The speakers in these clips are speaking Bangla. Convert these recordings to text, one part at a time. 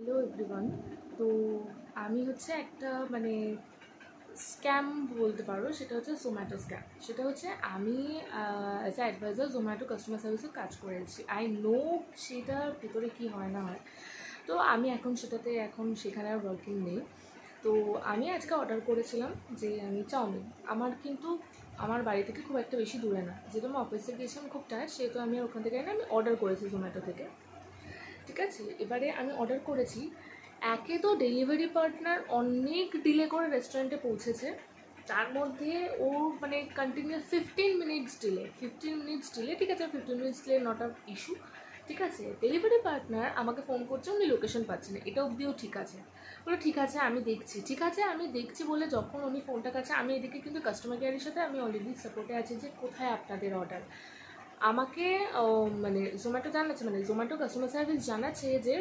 Hello everyone. তো আমি হচ্ছে একটা মানে স্ক্যাম বলতে পারো, সেটা হচ্ছে জোম্যাটো স্ক্যাম। সেটা হচ্ছে আমি as a adviser Zomato customer সার্ভিসে কাজ করেছি। আই নো সেটার ভিতরে কী হয় না হয়। তো আমি এখন সেখানে আর ওয়ার্কিং নেই। তো আমি আজকে অর্ডার করেছিলাম যে আমি চাউমিন। আমার বাড়ি থেকে খুব একটা বেশি দূরে না, যেহেতু আমি অফিসে গিয়েছিলাম খুব টায়ার্ড, সেহেতু আমি ওখান থেকে আমি অর্ডার করেছি জোম্যাটো থেকে। ঠিক আছে, এবারে আমি অর্ডার করেছি। একে তো ডেলিভারি পার্টনার অনেক ডিলে করে রেস্টুরেন্টে পৌঁছেছে, তার মধ্যে ও মানে কন্টিনিউয়াস 15 মিনিটস ডিলে। ঠিক আছে, 15 minutes delay not a issue. ঠিক আছে, ডেলিভারি পার্টনার আমাকে ফোন করছে, উনি লোকেশন পাচ্ছেন না, এটা অবধিও ঠিক আছে। বলে ঠিক আছে আমি দেখছি বলে যখন উনি ফোনটা কাছে, আমি এদিকে কিন্তু কাস্টমার কেয়ারের সাথে আমি অলরেডি সাপোর্টে আছি যে কোথায় আপনাদের অর্ডার। আমাকে মানে জোম্যাটো কাস্টমার সার্ভিস জানাচ্ছে যে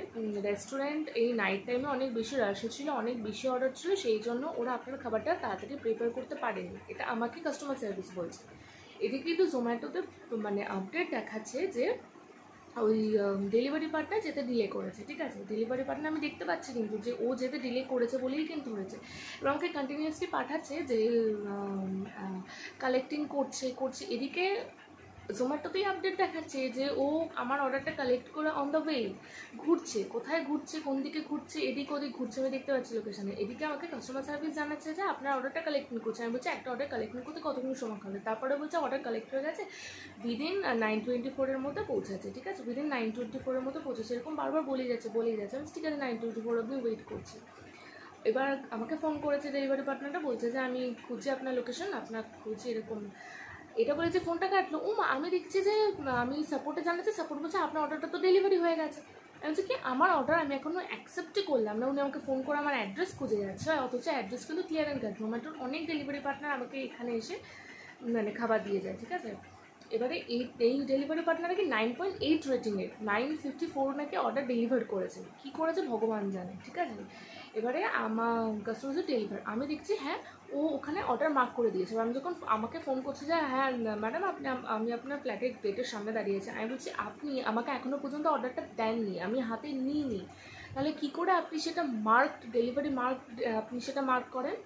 রেস্টুরেন্ট এই নাইট টাইমে অনেক বেশি রাশ ছিল, অনেক বেশি অর্ডার ছিল, সেই জন্য ওরা আপনার খাবারটা তাড়াতাড়ি প্রিপেয়ার করতে পারেনি। এটা আমাকে কাস্টমার সার্ভিস বলছে। এদিকে কিন্তু জোম্যাটোতে মানে আপডেট দেখাচ্ছে যে ওই ডেলিভারি পার্টনার যেতে ডিলে করেছে। ঠিক আছে, ডেলিভারি পার্টনার আমি দেখতে পাচ্ছি কিন্তু যে ও যেতে ডিলে করেছে বলেই কিন্তু হয়েছে। এবং আমাকে কন্টিনিউয়াসলি পাঠাচ্ছে যে কালেক্টিং করছে। এদিকে জোম্যাটোতেই আপডেট দেখাচ্ছে যে ও আমার অর্ডারটা কালেক্ট করে অন দ্য ওয়ে ঘুরছে। কোথায় ঘুরছে, কোন দিকে ঘুরছে, এদিক ওদিক ঘুরছে, আমি দেখতে পাচ্ছি লোকেশানে। এদিকে আমাকে কাস্টমার সার্ভিস জানাচ্ছে যে আপনার অর্ডারটা কালেক্টিং করছে। আমি বলছি একটা অর্ডার কালেক্টিং করতে কতক্ষণ সময় হবে? তারপরে বলছে অর্ডার কালেক্ট হয়ে গেছে, উইদিন 9:24 মধ্যে পৌঁছাচ্ছে। ঠিক আছে, উইদিন 9:24 মধ্যে পৌঁছেছে, এরকম বারবার বলেই যাচ্ছে। আমি ঠিক আছে 9:24 অবধি ওয়েট করছি। এবার আমাকে ফোন করেছে ডেলিভারি পার্টনারটা, বলছে যে আমি খুঁজছি আপনার লোকেশন, খুঁজছি এরকম। এটা বলেছে, ফোনটা কাটলো। আমি দেখছি যে আমি সাপোর্টে জানাচ্ছি, সাপোর্ট বলছে আপনার অর্ডারটা তো ডেলিভারি হয়ে গেছে। আমি বলছি কি আমার অর্ডার আমি এখনও অ্যাকসেপ্টই করলাম না, উনি আমাকে ফোন করে আমার অ্যাড্রেস খুঁজে যাচ্ছে, অথচ অ্যাড্রেস কিন্তু ক্লিয়ার অ্যান্ড কাট। জোম্যাটোর অনেক ডেলিভারি পার্টনার আমাকে এখানে এসে মানে খাবার দিয়ে যায়। ঠিক আছে, এবারে এই ডেলিভারি পার্টনার নাকি 9.8 রেটিংয়ের, 954 নাকি অর্ডার ডেলিভার করেছে। কী করেছে ভগবান জানে। ঠিক আছে, এবারে আমার কাস্টমার ডেলিভার আমি দেখছি হ্যাঁ ও ওখানে অর্ডার মার্ক করে দিয়েছে। আমি যখন আমাকে ফোন করছে যে হ্যাঁ ম্যাডাম আমি আপনার ফ্ল্যাটের গেটের সামনে দাঁড়িয়েছি, আমি বলছি আপনি আমাকে এখনও পর্যন্ত অর্ডারটা দেননি, আমি হাতে নিইনি, তাহলে কী করে আপনি সেটা ডেলিভারি মার্ক আপনি সেটা মার্ক করেন?